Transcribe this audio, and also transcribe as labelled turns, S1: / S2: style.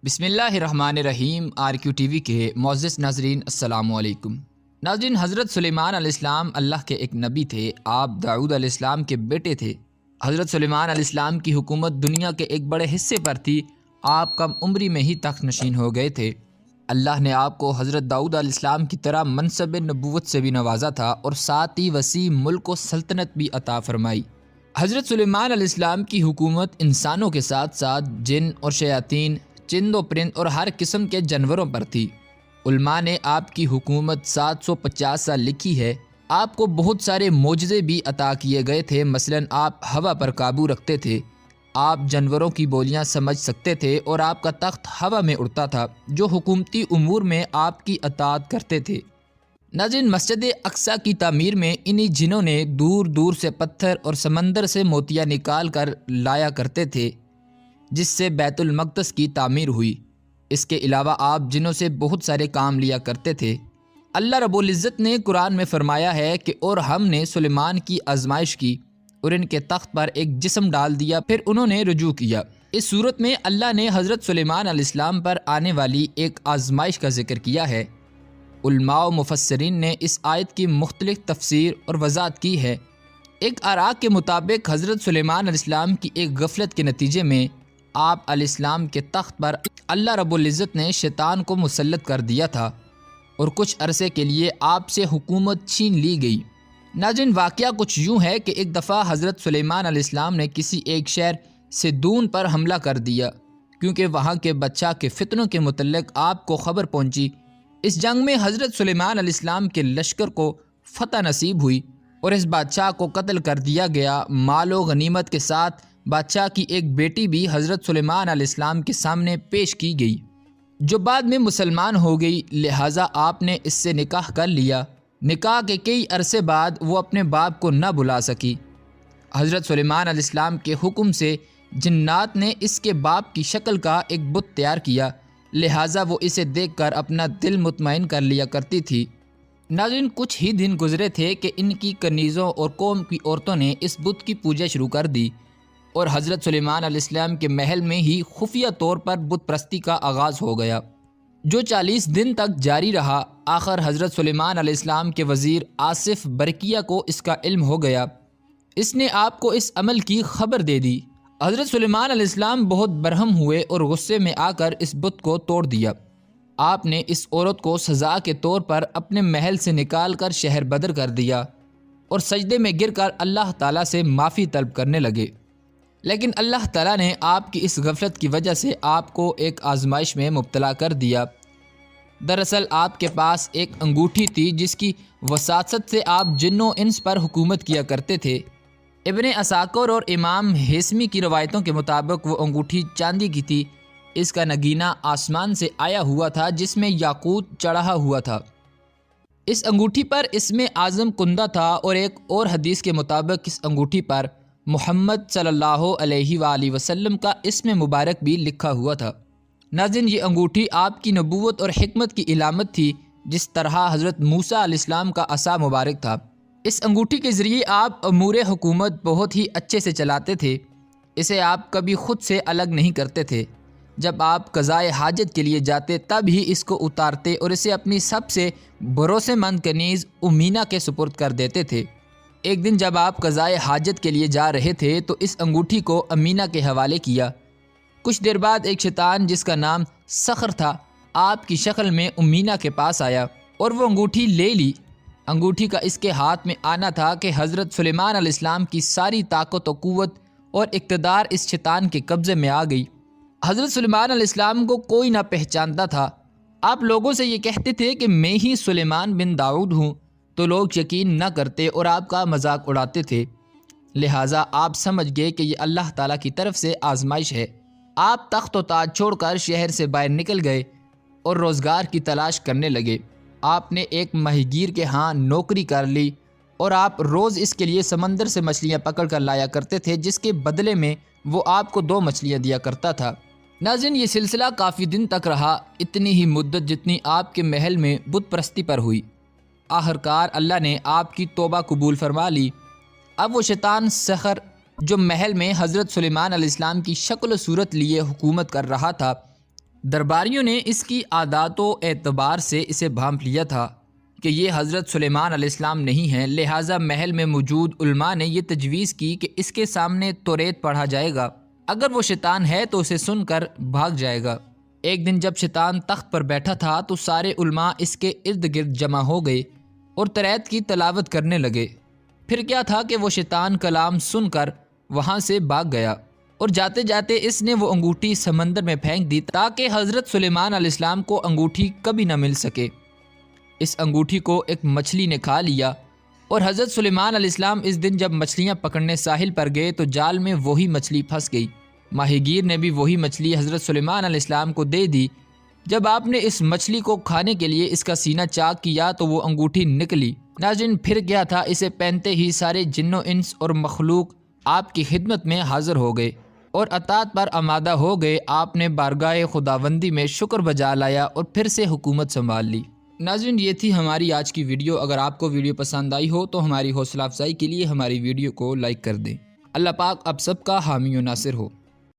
S1: بسم اللہ الرحمن الرحیم۔ RQ TV کے معزز ناظرین السلام علیکم۔ ناظرین، حضرت سلیمان علیہ السلام اللہ کے ایک نبی تھے۔ آپ داؤد علیہ السلام کے بیٹے تھے۔ حضرت سلیمان علیہ السلام کی حکومت دنیا کے ایک بڑے حصے پر تھی۔ آپ کم عمری میں ہی تخت نشین ہو گئے تھے۔ اللہ نے آپ کو حضرت داؤد علیہ السلام کی طرح منصب نبوت سے بھی نوازا تھا اور ساتھ ہی وسیع ملک و سلطنت بھی عطا فرمائی۔ حضرت سلیمان علیہ السلام کی حکومت انسانوں کے ساتھ ساتھ جن اور شیاطین، چند و پرند اور ہر قسم کے جانوروں پر تھی۔ علماء نے آپ کی حکومت 750 سال لکھی ہے۔ آپ کو بہت سارے معجزے بھی عطا کیے گئے تھے۔ مثلا آپ ہوا پر قابو رکھتے تھے، آپ جانوروں کی بولیاں سمجھ سکتے تھے اور آپ کا تخت ہوا میں اڑتا تھا جو حکومتی امور میں آپ کی اطاعت کرتے تھے۔ ناظرین، مسجد اقصی کی تعمیر میں انہی جنوں نے دور دور سے پتھر اور سمندر سے موتیاں نکال کر لایا کرتے تھے، جس سے بیت المقدس کی تعمیر ہوئی۔ اس کے علاوہ آپ جنوں سے بہت سارے کام لیا کرتے تھے۔ اللہ رب العزت نے قرآن میں فرمایا ہے کہ اور ہم نے سلیمان کی آزمائش کی اور ان کے تخت پر ایک جسم ڈال دیا، پھر انہوں نے رجوع کیا۔ اس صورت میں اللہ نے حضرت سلیمان علیہ السلام پر آنے والی ایک آزمائش کا ذکر کیا ہے۔ علماء و مفسرین نے اس آیت کی مختلف تفسیر اور وضاحت کی ہے۔ ایک آراء کے مطابق حضرت سلیمان علیہ السلام کی ایک غفلت کے نتیجے میں آپ علیہ السلام کے تخت پر اللہ رب العزت نے شیطان کو مسلط کر دیا تھا اور کچھ عرصے کے لیے آپ سے حکومت چھین لی گئی۔ ناظرین، واقعہ کچھ یوں ہے کہ ایک دفعہ حضرت سلیمان علیہ السلام نے کسی ایک شہر سدون پر حملہ کر دیا، کیونکہ وہاں کے بادشاہ کے فتنوں کے متعلق آپ کو خبر پہنچی۔ اس جنگ میں حضرت سلیمان علیہ السلام کے لشکر کو فتح نصیب ہوئی اور اس بادشاہ کو قتل کر دیا گیا۔ مال و غنیمت کے ساتھ بادشاہ کی ایک بیٹی بھی حضرت سلیمان علیہ السلام کے سامنے پیش کی گئی، جو بعد میں مسلمان ہو گئی، لہٰذا آپ نے اس سے نکاح کر لیا۔ نکاح کے کئی عرصے بعد وہ اپنے باپ کو نہ بلا سکی۔ حضرت سلیمان علیہ السلام کے حکم سے جنات نے اس کے باپ کی شکل کا ایک بت تیار کیا، لہٰذا وہ اسے دیکھ کر اپنا دل مطمئن کر لیا کرتی تھی۔ ناظرین، کچھ ہی دن گزرے تھے کہ ان کی کنیزوں اور قوم کی عورتوں نے اس بت کی پوجا شروع کر دی اور حضرت سلیمان علیہ السلام کے محل میں ہی خفیہ طور پر بت پرستی کا آغاز ہو گیا، جو 40 دن تک جاری رہا۔ آخر حضرت سلیمان علیہ السلام کے وزیر آصف برقیہ کو اس کا علم ہو گیا۔ اس نے آپ کو اس عمل کی خبر دے دی۔ حضرت سلیمان علیہ السلام بہت برہم ہوئے اور غصے میں آ کر اس بت کو توڑ دیا۔ آپ نے اس عورت کو سزا کے طور پر اپنے محل سے نکال کر شہر بدر کر دیا اور سجدے میں گر کر اللہ تعالیٰ سے معافی طلب کرنے لگے۔ لیکن اللہ تعالیٰ نے آپ کی اس غفلت کی وجہ سے آپ کو ایک آزمائش میں مبتلا کر دیا۔ دراصل آپ کے پاس ایک انگوٹھی تھی جس کی وساطت سے آپ جن و انس پر حکومت کیا کرتے تھے۔ ابن عساکر اور امام ہیثمی کی روایتوں کے مطابق وہ انگوٹھی چاندی کی تھی۔ اس کا نگینہ آسمان سے آیا ہوا تھا جس میں یاقوت چڑھا ہوا تھا۔ اس انگوٹھی پر اسم اعظم کندہ تھا اور ایک اور حدیث کے مطابق اس انگوٹھی پر محمد صلی اللہ علیہ وآلہ وسلم کا اسم مبارک بھی لکھا ہوا تھا۔ ناظرین، یہ انگوٹھی آپ کی نبوت اور حکمت کی علامت تھی، جس طرح حضرت موسیٰ علیہ السلام کا عصا مبارک تھا۔ اس انگوٹھی کے ذریعے آپ امور حکومت بہت ہی اچھے سے چلاتے تھے۔ اسے آپ کبھی خود سے الگ نہیں کرتے تھے۔ جب آپ قضائے حاجت کے لیے جاتے تب ہی اس کو اتارتے اور اسے اپنی سب سے بھروسے مند کنیز امینا کے سپرد کر دیتے تھے۔ ایک دن جب آپ قضائے حاجت کے لیے جا رہے تھے تو اس انگوٹھی کو امینا کے حوالے کیا۔ کچھ دیر بعد ایک شیطان جس کا نام سخر تھا آپ کی شکل میں امینا کے پاس آیا اور وہ انگوٹھی لے لی۔ انگوٹھی کا اس کے ہاتھ میں آنا تھا کہ حضرت سلیمان علیہ السلام کی ساری طاقت و قوت اور اقتدار اس شیطان کے قبضے میں آ گئی۔ حضرت سلیمان علیہ السلام کو کوئی نہ پہچانتا تھا۔ آپ لوگوں سے یہ کہتے تھے کہ میں ہی سلیمان بن داؤد ہوں، تو لوگ یقین نہ کرتے اور آپ کا مذاق اڑاتے تھے۔ لہٰذا آپ سمجھ گئے کہ یہ اللہ تعالیٰ کی طرف سے آزمائش ہے۔ آپ تخت و تاج چھوڑ کر شہر سے باہر نکل گئے اور روزگار کی تلاش کرنے لگے۔ آپ نے ایک ماہی گیر کے ہاں نوکری کر لی اور آپ روز اس کے لیے سمندر سے مچھلیاں پکڑ کر لایا کرتے تھے، جس کے بدلے میں وہ آپ کو 2 مچھلیاں دیا کرتا تھا۔ ناظرین، یہ سلسلہ کافی دن تک رہا، اتنی ہی مدت جتنی آپ کے محل میں بت پرستی پر ہوئی۔ آخرکار اللہ نے آپ کی توبہ قبول فرما لی۔ اب وہ شیطان سخر جو محل میں حضرت سلیمان علیہ السلام کی شکل و صورت لیے حکومت کر رہا تھا، درباریوں نے اس کی عادات و اعتبار سے اسے بھانپ لیا تھا کہ یہ حضرت سلیمان علیہ السلام نہیں ہیں، لہٰذا محل میں موجود علماء نے یہ تجویز کی کہ اس کے سامنے توریت پڑھا جائے گا، اگر وہ شیطان ہے تو اسے سن کر بھاگ جائے گا۔ ایک دن جب شیطان تخت پر بیٹھا تھا تو سارے علماء اس کے ارد گرد جمع ہو گئے اور توریت کی تلاوت کرنے لگے۔ پھر کیا تھا کہ وہ شیطان کلام سن کر وہاں سے بھاگ گیا اور جاتے جاتے اس نے وہ انگوٹھی سمندر میں پھینک دی تاکہ حضرت سلیمان علیہ السلام کو انگوٹھی کبھی نہ مل سکے۔ اس انگوٹھی کو ایک مچھلی نے کھا لیا اور حضرت سلیمان علیہ السلام اس دن جب مچھلیاں پکڑنے ساحل پر گئے تو جال میں وہی مچھلی پھنس گئی۔ ماہی گیر نے بھی وہی مچھلی حضرت سلیمان علیہ السلام کو دے دی۔ جب آپ نے اس مچھلی کو کھانے کے لیے اس کا سینہ چاک کیا تو وہ انگوٹھی نکلی۔ ناظرین، پھر کیا تھا، اسے پہنتے ہی سارے جن و انس اور مخلوق آپ کی خدمت میں حاضر ہو گئے اور اطاعت پر آمادہ ہو گئے۔ آپ نے بارگاہ خداوندی میں شکر بجا لایا اور پھر سے حکومت سنبھال لی۔ ناظرین، یہ تھی ہماری آج کی ویڈیو۔ اگر آپ کو ویڈیو پسند آئی ہو تو ہماری حوصلہ افزائی کے لیے ہماری ویڈیو کو لائک کر دیں۔ اللہ پاک آپ سب کا حامی و ناصر ہو۔